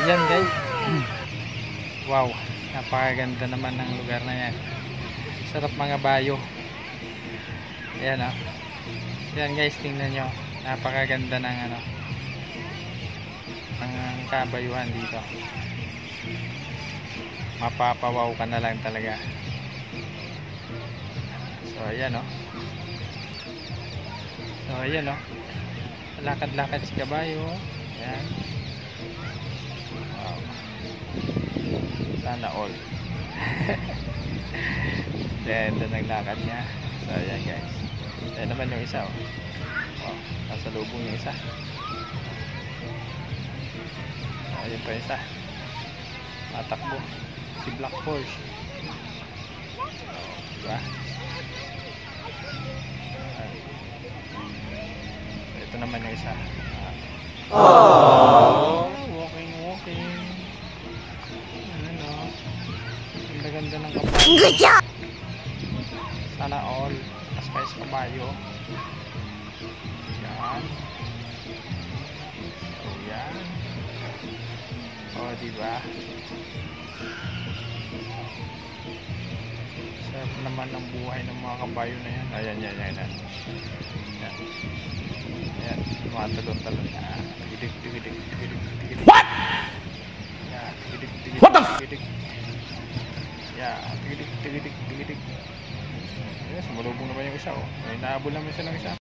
yan guys. Wow, napakaganda naman ng lugar na yan. Sarap mga bayo. Ayan o. Ayan guys, tingnan nyo. Napakaganda ng ano, ng kabayuhan dito. Mapapawaw ka na lang talaga. So ayan o. So ayan o. Lakad-lakad si kabayo. Ayan. Wow. Sana all. Then naglakad niya. So ayan guys. Ayan naman yung isa oh. Wow. Nasa lubong yung isa. So ayan pa yung isa. Matakbo. Si Black Horse. Diba? Ito naman yung isa. Walking. Ano? Ganda ng kabayo. Sana all. Mas guys kabayo. Yan. So yan. O diba? Sarap naman ang buhay ng mga kabayo na yan. Ayan. Yan. Ayan. Tumatalon-talon na. Tigidig. What? Yan. Tigidig. What the f? Yan. Tigidig. Yes, malubong naman yung isa oh. May nahabol naman siya ng isa.